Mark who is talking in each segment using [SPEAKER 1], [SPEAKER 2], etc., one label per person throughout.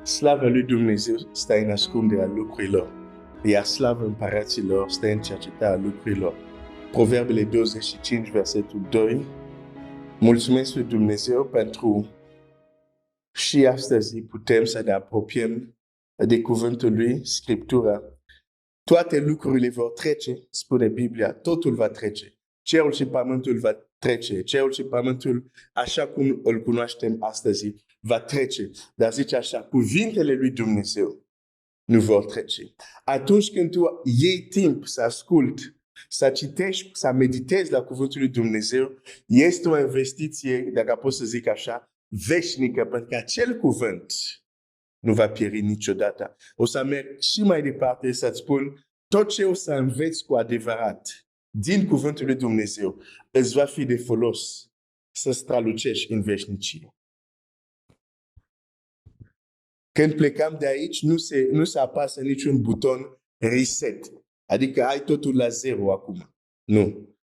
[SPEAKER 1] Slavă lui Dumnezeu stă în ascunderea lucrurilor, iar slavă împăraților stă în cercetarea lucrurilor. Proverbele 25, versetul 2. Mulțumesc lui Dumnezeu pentru și astăzi putem să ne apropiem de cuvântul lui, Scriptura. Toate lucrurile vor trece, spune Biblia, totul va trece. Cerul și pământul va trece. Cerul și pământul, așa cum îl cunoaștem astăzi, va trece. Dar zice așa, cuvintele lui Dumnezeu nu vor trece. Atunci când tu iei timp să asculti, să citești, să meditezi la cuvântul lui Dumnezeu, este o investiție, dacă pot să zic așa, veșnică, pentru că acel cuvânt nu va pieri niciodată. O să merg și mai departe să-ți spun, tot ce o să înveți cu adevărat din cuvântul lui Dumnezeu îți va fi de folos să strălucești în veșnicie. Când plecam de aici, nu se apasă niciun buton reset. Adică ai totul la zero acum. Nu.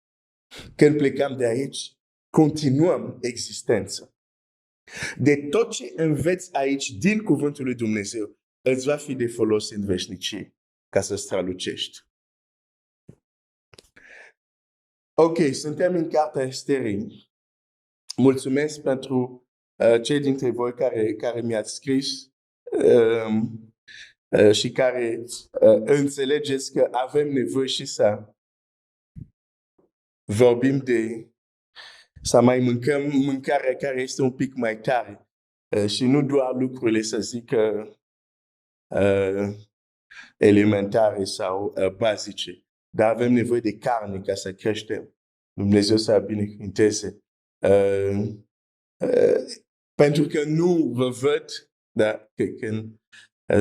[SPEAKER 1] Când plecam de aici, continuăm existența. De tot ce înveți aici din cuvântul lui Dumnezeu, îți va fi de folos în veșnicie ca să strălucești. Ok, suntem în cartea Esterii. Mulțumesc pentru cei dintre voi care mi-ați scris și care înțelegeți că avem nevoie și să vorbim să mai mâncăm mâncarea care este un pic mai tare și nu doar lucrurile, să zic, elementare sau basice, dar avem nevoie de carne ca să creștem. Dumnezeu să binecuvânteze. Pentru că nu vă văd, dar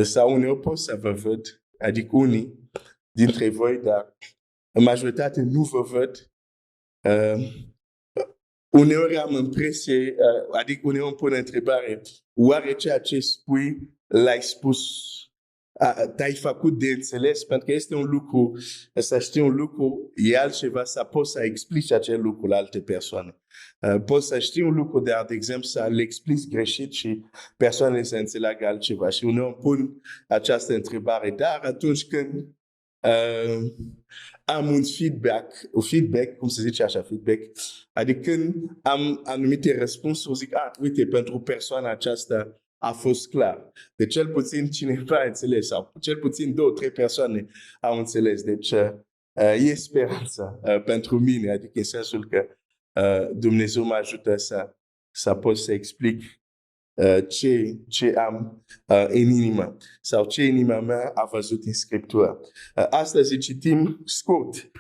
[SPEAKER 1] sau uneori pot să vă văd, adică unii dintre voi, dar în majoritate nu vă văd. Uneori am impresie, adică uneori îmi pun întrebare, oare ceea ce spui l-ai spus, te-ai făcut de înțeles? Pentru că este un lucru, să știi un lucru, e altceva să poți să explici acel lucru la alte persoane. Poți să știi un lucru, de exemplu, să le explici greșit și persoanele să înțeleagă altceva. Și uneori îmi pun această întrebare, dar atunci când am un feedback, cum se zice așa, feedback, adică când am anumite răspunsuri, zic, uite, pentru persoana aceasta a fost clar. De cel puțin cineva a înțeles, sau cel puțin 2-3 persoane au înțeles. Deci e speranța pentru mine, adică în sensul că Dumnezeu mă ajută să pot să explic ce am în inimă sau ce inima mea a văzut în Scriptură. Astăzi citim scurt.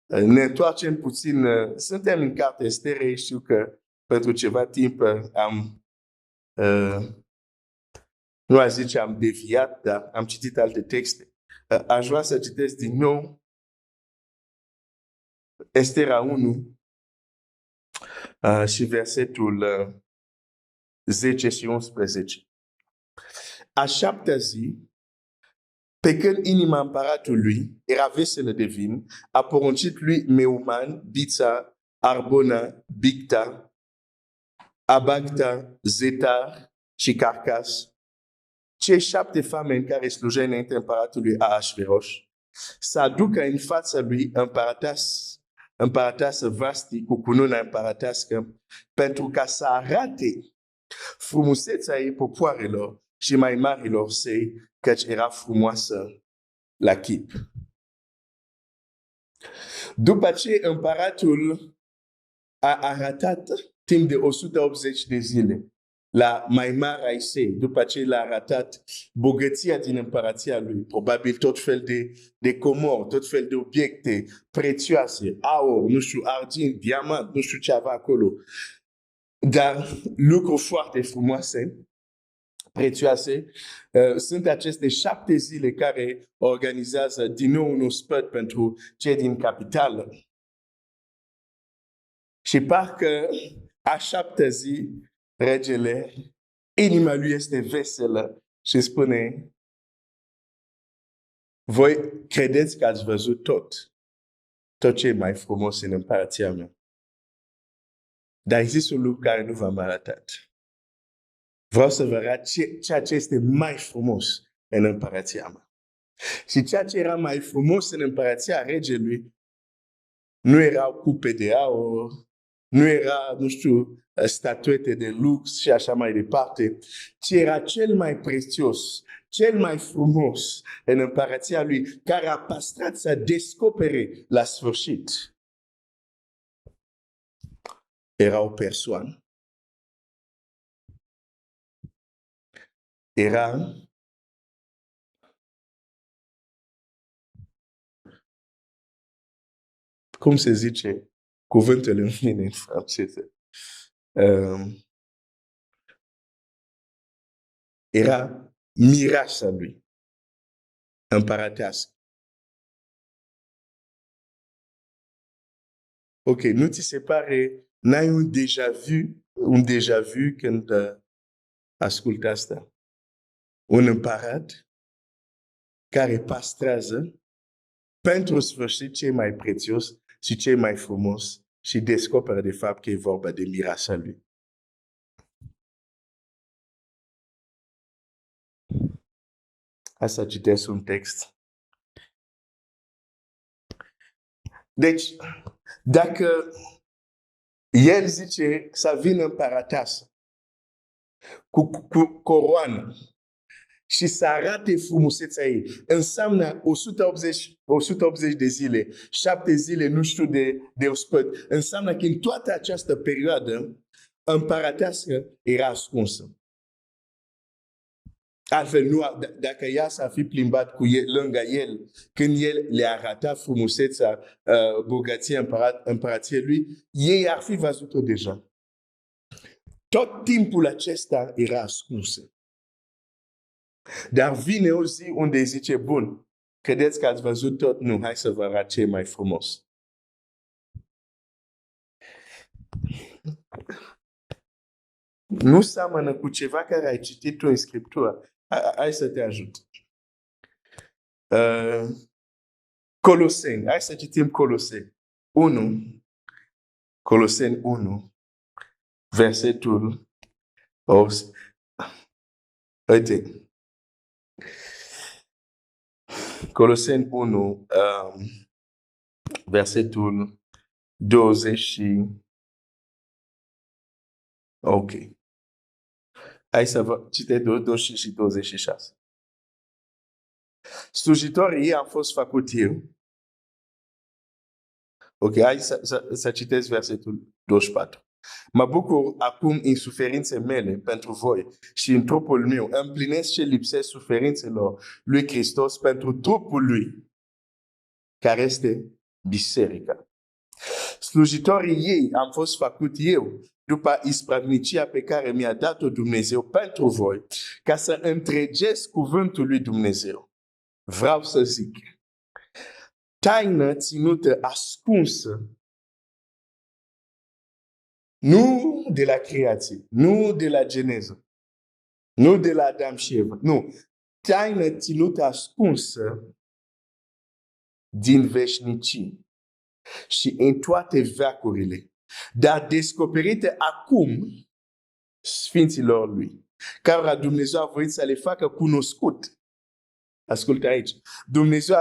[SPEAKER 1] Ne întoarcem puțin. Suntem în cartea Esterei. Știu că pentru ceva timp nu aș zice am deviat, dar am citit alte texte. Aș vrea să citesc din nou Estera 1 și versetul 10 și 11. A 7-a zi, pe când inima împăratului era veselă de vin, a poruncit lui Meuman, Bița, Arbona, Bigta, Abagta, Zetar și Carcas, cei 7 fameni care slujeau înainte împăratului Ahasveros, să aducă în fața lui împărăteasă Vasti cu cununa împărătească, pentru ca să arate frumusețea ei popoarelor și mai marilor săi, căci era frumoasă la chip. După ce împăratul a arătat timp de 180 de zile la mai mare ai săi, după ce l-a arătat bogăția din împărația lui, probabil tot fel de comori, tot fel de obiecte prețioase, aur, nu știu, argint, diamant, nu știu ce avea acolo, dar lucruri foarte frumoase, prețioase, sunt aceste 7 zile care organizează din nou un ospăt pentru cei din capitală. Și parcă a 7-a zi, regele, inima lui este veselă și spune, voi credeți că ați văzut tot ce e mai frumos în împărăția mea. Dar există un lucru care nu v-am arătat. Vreau să vă arăt ceea ce este mai frumos în împărăția mea. Și ceea ce era mai frumos în împărăția regelui nu erau cupe de aur, nu era, nu știu, statuete de lux și așa mai departe, ci era cel mai prețios, cel mai frumos în împărăția lui, care a păstrat să descopere la sfârșit. Era o persoană. Era cum se zice cuvântul în mine în franceză. Era mireasa lui, împărăteasă. Ok, nu ți se pare, n-ai un déjà vu când asculti asta? Un împărat care păstrează pentru sfârșit cei mai prețios și cei mai frumos și descoperă de fapt că e vorba de mireasa lui. Hai să citesc un text. Deci, dacă el zice să vină împărăteasă cu coroană și să arate frumusețea ei, înseamnă 180 de zile, 7 zile, nu știu, de ospăt. Înseamnă că în toată această perioadă împărăteasă era ascunsă. Altfel, nu, dacă ea s-ar fi plimbat cu el, lângă el, când el le arăta frumusețea, bogăția împărăției lui, ei ar fi văzut-o deja. Tot timpul acesta era ascunsă. Dar vine o zi unde zice, bun, credeți că ați văzut tot? Nu, hai să vă arăt ce e mai frumos. Nu seamănă cu ceva care ai citit tu în Scriptură. Hai să te ajut. Coloseni. Hai să citim Coloseni 1. Coloseni 1. Versetul 8. Uite. Coloseni 1. Versetul 20. Ok. Hai să vă citesc 25 și 26. Slujitorii ei am fost făcut eu. Ok, hai să citesc versetul 24. Mă bucur acum în suferințe mele pentru voi și în trupul meu. Împlinesc ce lipsesc suferințelor lui Hristos pentru trupul lui, care este biserica. Slujitorii ei am fost făcut eu după ispravnicia pe care mi-a dat-o Dumnezeu pentru voi, ca să întregesc cuvântul lui Dumnezeu. Vreau să zic, taină ținută ascunsă, nu de la creație, nu de la Geneză, nu de la Adam și Eva, nu. Taină ținută ascunsă din veșnicii și în toate veacurile, dar descoperite acum sfinților lui, care Dumnezeu a voit să le facă cunoscut. Ascultă aici. Dumnezeu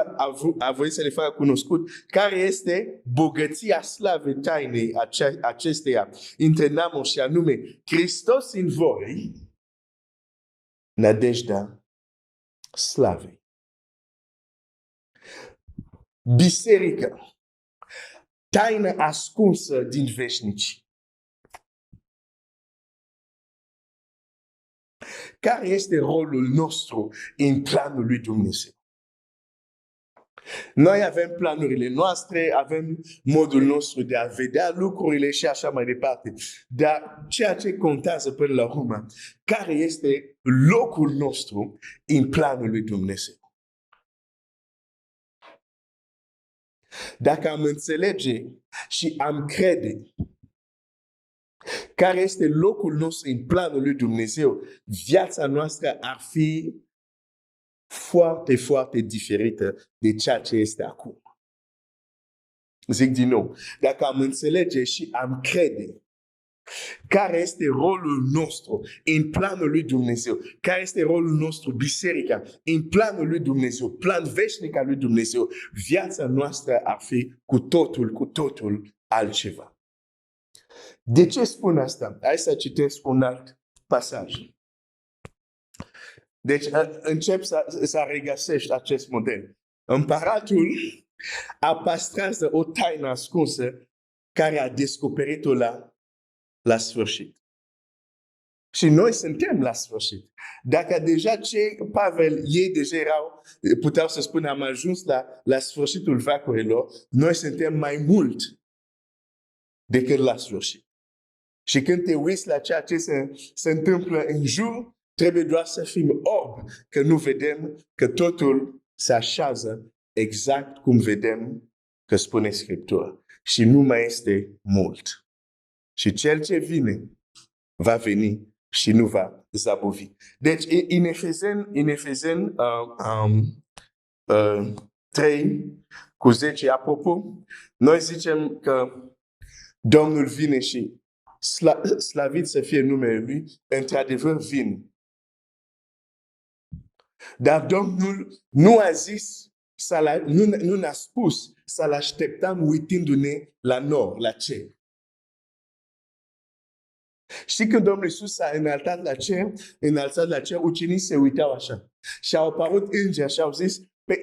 [SPEAKER 1] a voit să le facă cunoscut care este bogăția slavei tainei acesteia între neamuri, și anume Hristos în voi, nădejdea slavei. Biserica, taină ascunsă din veșnici. Care este rolul nostru în planul lui Dumnezeu? Noi avem planurile noastre, avem modul nostru de a vedea lucrurile și așa mai departe. Dar ceea ce contează până la urmă, care este locul nostru în planul lui Dumnezeu? Dacă am înțelege și am crede care este locul nostru în planul lui Dumnezeu, viața noastră ar fi foarte, foarte diferită de ceea ce este acum. Zic din nou, dacă am înțelege și am crede Care este rolul nostru în planul lui Dumnezeu? Care este rolul nostru, biserica, în planul lui Dumnezeu, plan veșnic al lui Dumnezeu? Viața noastră ar fi cu totul altceva. De ce spun asta? Hai să citesc un alt pasaj. Deci încep să regăsești acest model. Împăratul păstrează o taină ascunsă care a descoperit-o la sfârșit. Și noi suntem la sfârșit. Dacă deja Pavel, ei deja puteau să spună, am ajuns la sfârșitul veacurilor, noi suntem mai mult decât la sfârșit. Și când te uiți la ceea ce se întâmplă în jur, trebuie doar să fim orbi, că nu vedem că totul se așează exact cum vedem că spune Scriptura. Și nu mai este mult. Și cel ce vine, va veni și nu va zăbovi. Deci, în Efeseni 3:10, apropo, noi zicem că Domnul vine și slavit să fie numele Lui, într-adevăr vine. Dar Domnul nu a zis, nu ne-a spus să-L așteptăm uitându-ne la nord, la cer. Și când Domnul Iisus s-a înalțat la cer, ucenicii se uitau așa. Și au apărut îngeri și au zis,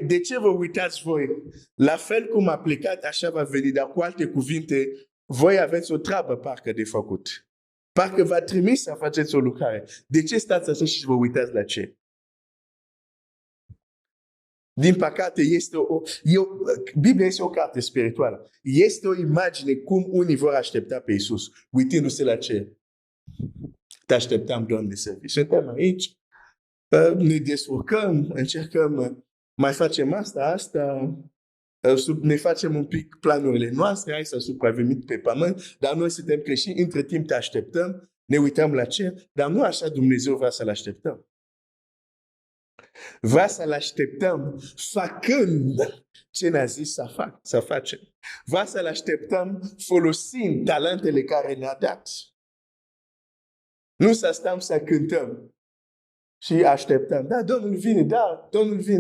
[SPEAKER 1] de ce vă uitați voi? La fel cum a plecat, așa va veni. Dar cu alte cuvinte, voi aveți o treabă parcă de făcut. Parcă v-a trimis să faceți o lucrare. De ce stați așa și vă uitați la cer? Din păcate, Biblia este o carte spirituală. Este o imagine cum unii vor aștepta pe Iisus, uitându-se la cer. Te așteptam, Doamne, să vii. Suntem aici, ne descurcăm, încercăm, mai facem asta, ne facem un pic planurile noastre, hai să supraviețuim pe pământ, dar noi suntem creștini, între timp te așteptăm, ne uităm la cer, dar nu așa Dumnezeu vrea să-L așteptăm. Vrea să-L așteptăm făcând ce ne-a zis să facem. Vrea să-L așteptăm folosind talentele care ne-a dat. Nu să stăm să cântăm și așteptăm. Da, Domnul vine,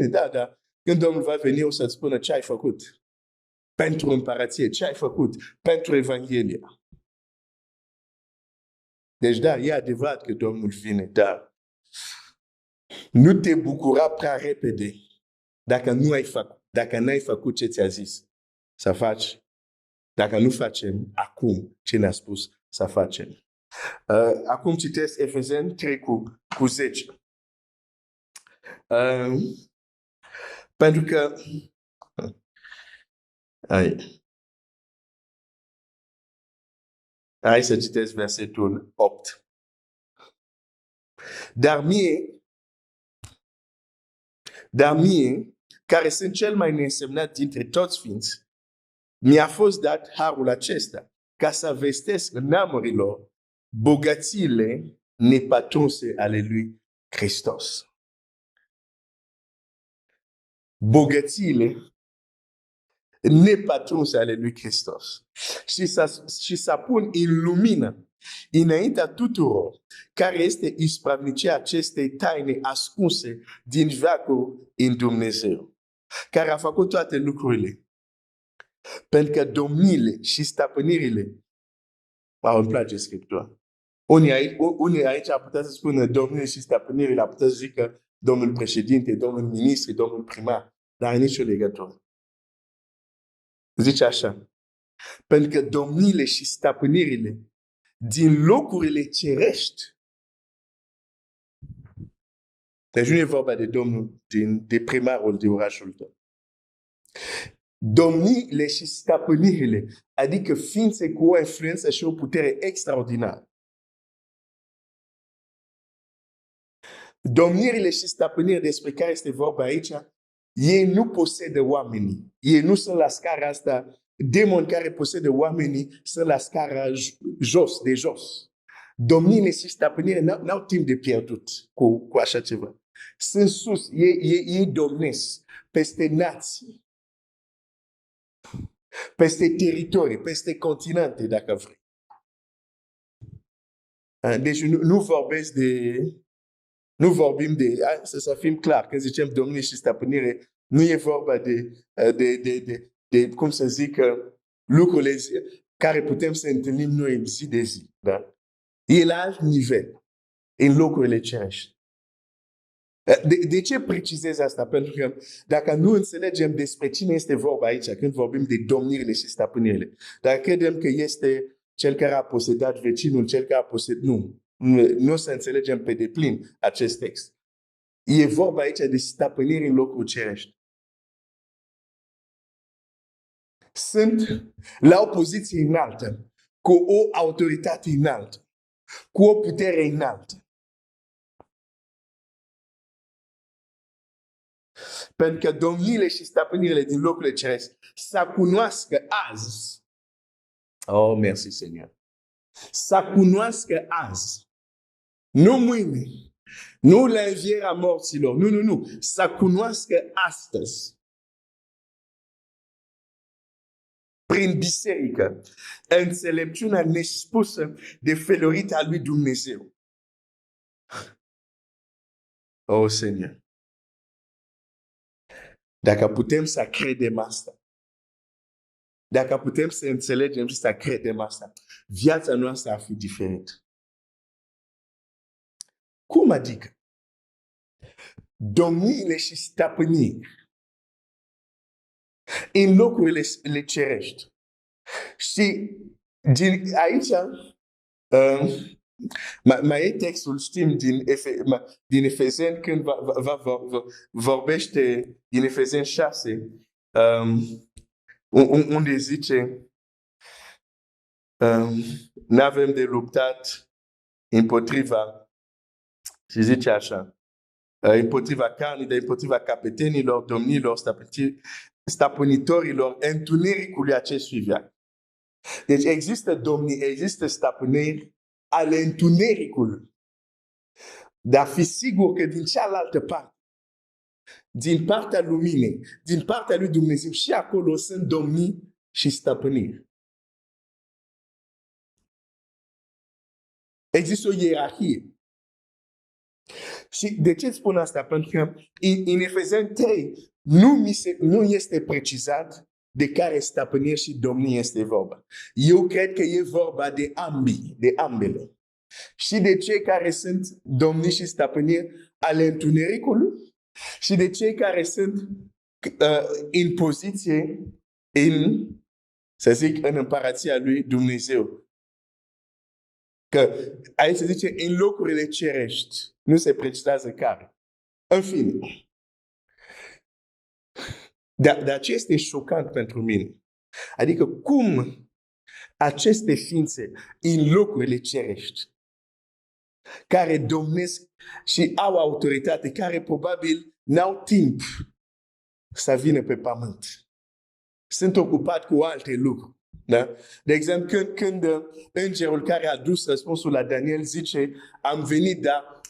[SPEAKER 1] da. Când Domnul va veni, o să-ți spună ce ai făcut pentru împărăție, ce ai făcut pentru Evanghelie. Deci da, e adevărat că Domnul vine, dar nu te bucura prea repede dacă n-ai făcut ce ți-a zis să faci, dacă nu facem acum ce ne-a spus să facem. Acum citesc Efeseni 3:10. Pentru că hai să citesc versetul 8. Dar mie, care sunt cel mai neînsemnat dintre toți sfinți, mi-a fost dat harul acesta, ca să vestesc neamurilor bogățiile nepătrunse ale lui Hristos. Bogățiile nepătrunse ale lui Hristos. Și să pun în lumină înaintea tuturor care este ispravnicia acestei taine ascunse din veacul în Dumnezeu, care a făcut toate lucrurile. Pentru că domniile și stăpânirile, îmi place Scriptura. Unii aici ar putea să spună domniile și stăpânirile, ar putea să zică domnul președinte, domnul ministru, domnul primar, dar are nicio legătură. Zice așa, pentru că domniile și stăpânirile din locurile cerești, deci nu e vorba de domnul, de primarul de orașul tău. Domniile și stăpânirile, adică ființe cu o influență și o putere extraordinară. Domnirile și stăpânirile despre care este vorba aici, ei nu posedă oamenii. Ei nu sunt la scara asta. Demoni care posedă oamenii sunt la scara de jos. Domniile și stăpânirile n-au timp de pierdut cu așa ceva. Sunt sus. Ei domnesc peste nații, peste teritorii, peste continente, dacă vrei. Deci nu vorbim de, să fim clar, când zicem domnie și stăpânire, nu e vorba de cum să zic, lucrurile care putem să întâlnim noi zi de zi. Da? E la alt nivel, în locurile cerești. De ce precizez asta? Pentru că dacă nu înțelegem despre cine este vorba aici, când vorbim de domnirile și stăpânirile, dacă credem că este cel care a posedat vecinul, cel care a posedat... Nu o să înțelegem pe deplin acest text. E vorba aici de stăpâniri în locul cerești. Sunt la o poziție înaltă, cu o autoritate înaltă, cu o putere înaltă. Pentru că domniile și stăpânirile din locurile cerești să cunoască azi. Oh, merci, Seigneur. Să cunoască azi. Nu mâine. Nu la învierea morților. Nu. Să cunoască astăzi. Prin biserică. Înțelepciunea nespusă de felurită a lui Dumnezeu. Oh, Seigneur. Dacă putem să credem asta, dacă putem să înțelegem și să credem asta, viața noastră ar fi diferită. Cum adică? Domniile și stăpâniri în locurile cerești. Și aici mai e textul, știm, din Efeseni, când vorbește din Efeseni 6, unde zice n-avem de luptat împotriva, și zice așa, împotriva carnii, dar împotriva capetenilor, domnilor, stăpânitorilor, întunericului acestui viac. Deci există domnii, există stăpâniri ale întunericului. Dar fi sigur că din cealaltă parte, din partea luminii, din partea lui Dumnezeu, și acolo sunt domnii și stăpâniri. Există o ierarhie. Și de ce spun asta? Pentru că în Efeseni 3 nu este precizat de care stăpânire și domnie este vorba. Eu cred că e vorba de ambii, de ambele. Și de cei care sunt domnii și stăpâniri ale întunericului și de cei care sunt în poziție în împărația lui Dumnezeu. Că aici se zice în locurile cerești. Nu se precizează care. În fine. Dar ce este șocant pentru mine? Adică cum aceste ființe în locurile cerești, care domnesc și au autoritate, care probabil n-au timp să vină pe pământ, sunt ocupați cu alte lucruri. Da? De exemplu, când îngerul care a dus răspunsul la Daniel zice, am venit, dar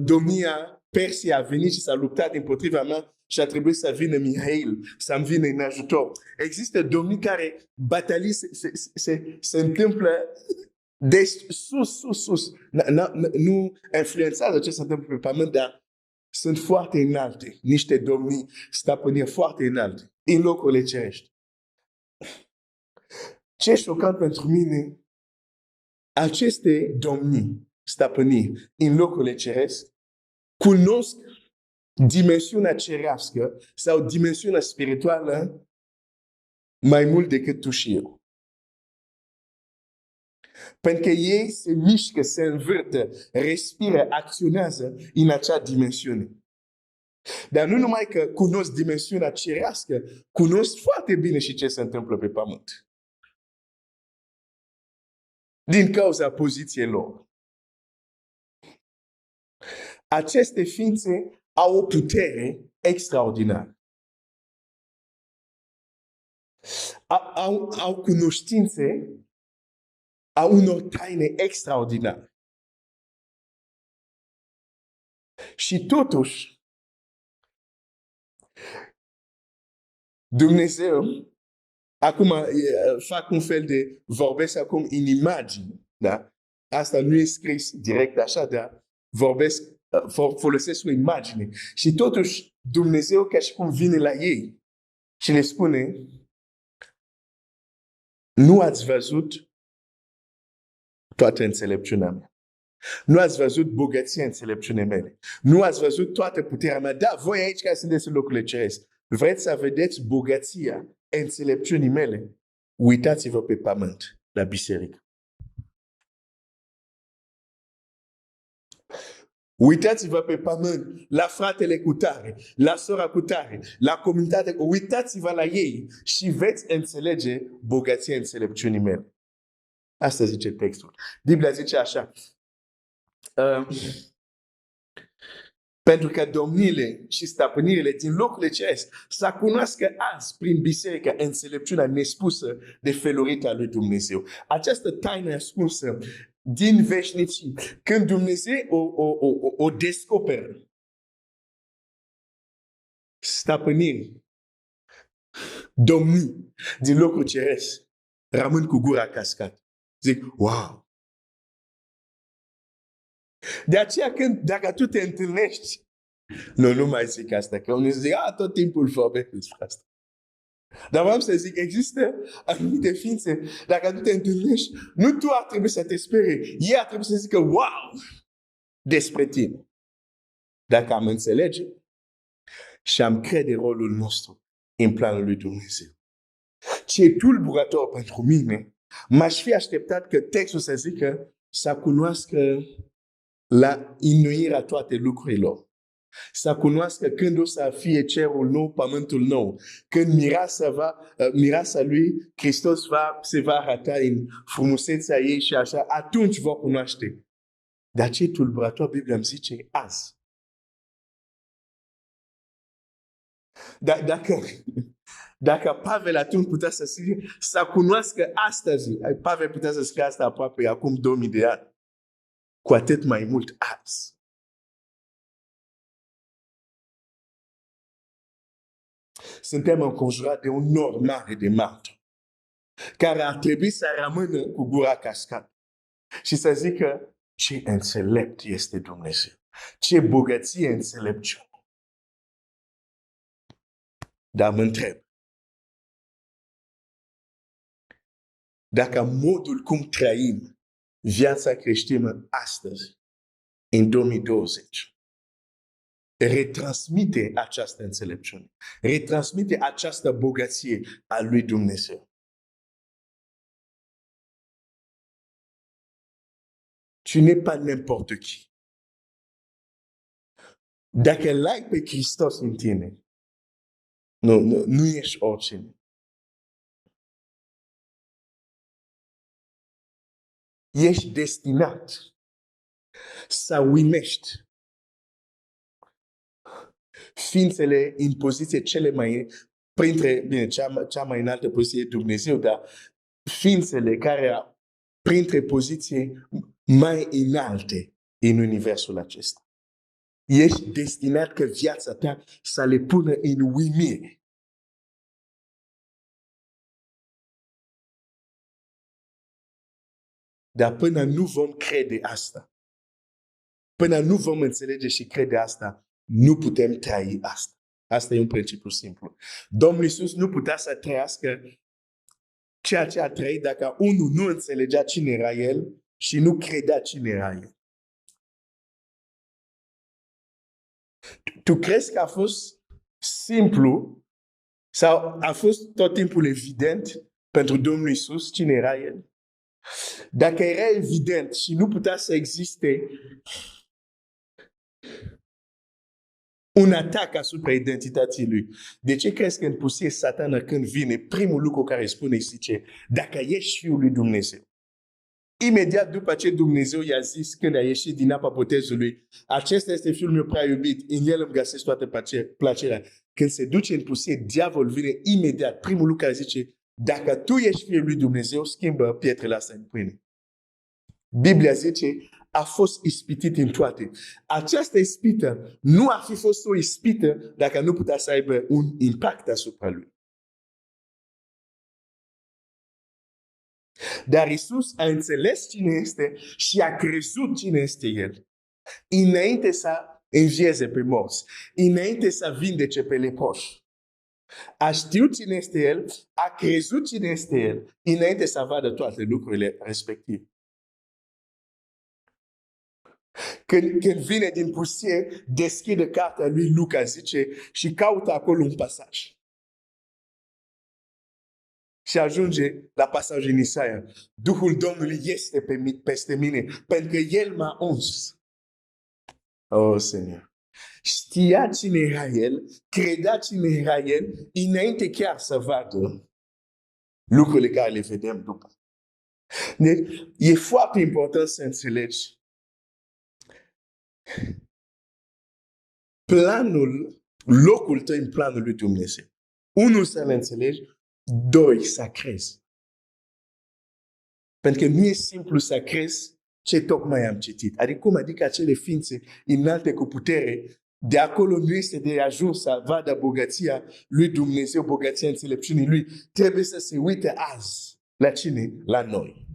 [SPEAKER 1] domnia Persiei a venit și s-a luptat împotriva mea și a trebuit să vină Mihail, să-mi vină în ajutor. Există domnii care batalii se întâmplă de sus. Nu influențează ce se întâmplă pe pământ, dar sunt foarte înalte. Niște domnii, stăpâniri foarte înalte, în locurile cerești. Ce e șocant pentru mine, aceste domnii, stăpâniri, în locurile cerești, cunosc dimensiunea cerească sau dimensiunea spirituală mai mult decât tu și eu. Pentru că ei se mișcă, se învârtă, respiră, acționează în acea dimensiune. Dar nu numai că cunosc dimensiunea cerească, cunosc foarte bine și ce se întâmplă pe pământ. Din cauza poziției lor. Aceste ființe au o putere extraordinară. Au cunoștințe a unor taine extraordinare. Și totuși, Dumnezeu, acum fac un fel de, vorbesc acum în imagini, da? Asta nu e scris direct așa, dar vorbesc, folosesc o imagine. Și totuși Dumnezeu ca și cum vine la ei și le spune: nu ați văzut toată înțelepciunea mea. Nu ați văzut bogăția înțelepciunii mele. Nu ați văzut toată puterea mea. Da, voi aici care sunteți în locurile ceresc, vreți să vedeți bogăția înțelepciunii mele? Uitați-vă pe pământ, la biserică. Uitați-vă pe pământ, la fratele cu tare, la sora cu tare, la comunitate. Uitați-vă la ei și veți înțelege bogăția înțelepciunii mele. Asta zice textul. Biblia zice așa: pentru că domniile și stăpânirile din locurile ceresc să cunoască azi prin biserică înțelepciunea nespusă de felurită a lui Dumnezeu. Această taină ascunsă din veșnicii, când Dumnezeu o descoperă, stăpâniri, domnii din locul ceresc rămân cu gura cascată. Zic, wow! De aceea dacă tu te întâlnești, nu mai zic asta, că unii zic, tot timpul vorbesc despre asta. Dar vreau să zic, există anumite ființe, dacă tu te întâlnești, nu tu ar trebui să te sperii, ei ar trebui să zică, wow, despre tine. Dacă am înțelege și am crede rolul nostru în planul lui Dumnezeu. Ce e tulburător pentru mine, m-aș fi așteptat că textul să zică să cunoască la înnoirea toate lucrurilor. Să cunoască când o să fie cerul nou, pământul nou. Când mireasa lui Hristos se va arăta în frumusețea ei și așa, atunci vor cunoaște. Dar ce tulburător, Biblia îmi zice azi. Dacă Pavel atunci putea să scrie, să cunoască astăzi, Pavel putea să scrie asta aproape acum 2000 de ani, cu atât mai mult azi. Suntem înconjurați de un nor mare de martori, care ar trebui să rămână cu gura cascată și să zică ce înțelept este Dumnezeu, ce bogăție înțelepciune. Dar mă întreb, dacă modul cum trăim viața creștină astăzi, în 2020, retransmite această înțelepciune, retransmite această bogăție a lui Dumnezeu. Tu n'es pas n'importe qui. Dacă l-ai pe Hristos în tine, nu ești oricine. Ești destinat să uimești ființele în poziție cele mai, cea mai înaltă poziție e Dumnezeu, dar ființele care printre poziții mai înalte în universul acesta. Ești destinat că viața ta să le pună în uimire. Dar până nu vom crede asta, până nu vom înțelege și crede asta, nu putem trăi asta. Asta e un principiu simplu. Domnul Iisus nu putea să trăiască ceea ce a trăit dacă unul nu înțelegea cine era El și nu credea cine era El. Tu crezi că a fost simplu sau a fost tot timpul evident pentru Domnul Iisus cine era El? Dacă era evident și nu putea să existe un atac asupra identității lui, de ce crezi că în pustie Satana când vine, primul lucru care îi spune, zice, dacă ești Fiul lui Dumnezeu? Imediat după ce Dumnezeu i-a zis când a ieșit din apa botezului, acesta este Fiul meu prea iubit, în el îmi găsesc toată plăcerea. Când se duce în pustie, diavolul vine imediat, primul lucru care zice, dacă tu ești Fiul lui Dumnezeu, schimbă pietrele astea în pâine. Biblia zice, a fost ispitit în toate. Această ispită nu ar fi fost o ispită dacă nu putea să aibă un impact asupra lui. Dar Iisus a înțeles cine este și a crezut cine este El. Înainte să învieze pe morți, înainte să vindece pe leproși. A știut cine este El, a crezut cine este El, înainte să vadă toate lucrurile respective. Când vine din pustie, deschide cartea lui Luca, zice, și caută acolo un pasaj. Și ajunge la pasajul în Isaia. Duhul Domnului este peste mine, pentru că El m-a uns. Oh, Seigneur. Știa cine era El, credea cine era El, înainte chiar să vadă lucrurile care le vedem după. Deci, e foarte important să înțelegi planul, locul tău în planul lui Dumnezeu. Unul, să-l înțelegi. Doi, să crezi. Pentru că nu e simplu să crezi ce tocmai am citit. Adică acele ființe înalte cu putere, de acolo nu este de ajuns să vadă bogăția lui Dumnezeu, bogăția înțelepciunii lui. Trebuie să se uite azi. La cine? La noi.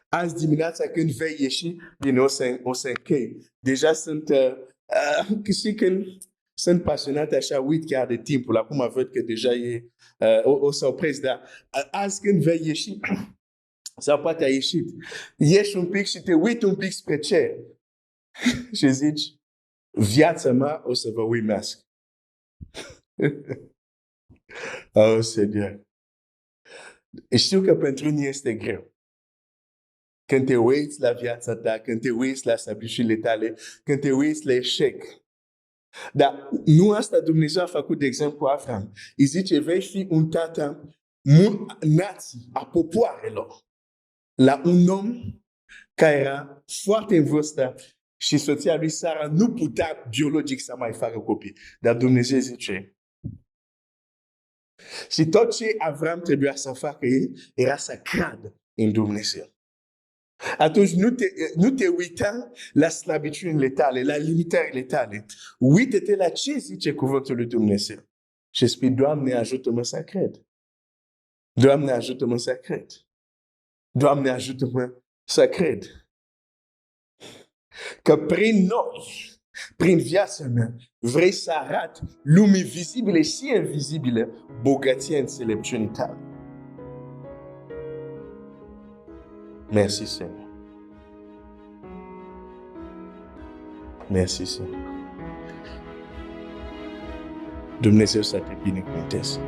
[SPEAKER 1] Azi dimineața când vei ieși, bine, o să închei. Deja sunt, și când sunt pasionat așa, uit chiar de timpul. Acum văd că deja o să opresc, dar azi când vei ieși, sau poate ai ieșit, ieși un pic și te uiți un pic spre cer și zici, viața mea o să vă uimească. Oh, Seigneur. Știu că pentru unii este greu. Când te uiți la viața ta, când te uiți la sablișurile tale, când te uiți la eșec. Dar nu asta Dumnezeu a făcut, de exemplu, Avram. Îi zice, vei fi un tată nații, a popoarelor. La un om care era foarte în vârstă și soția lui Sara nu putea biologic să mai facă copii. Dar Dumnezeu zice. Și tot ce Avram trebuia să facă era să creadă în Dumnezeu. Atunci nu te uita la slăbiciunile tale, la limitările tale. Uită-te la ce zice cuvântul lui Dumnezeu. Și spui, Doamne, ajută-mă să cred. Doamne, ajută-mă să cred. Doamne, ajută-mă să cred. Că prin noi, prin viața mea, vrei să arăt lumii vizibile și invizibile bogăția înțelepciunii tale. Merci, Seigneur. Merci, Seigneur. Dumnezeu să te binecuvânteze.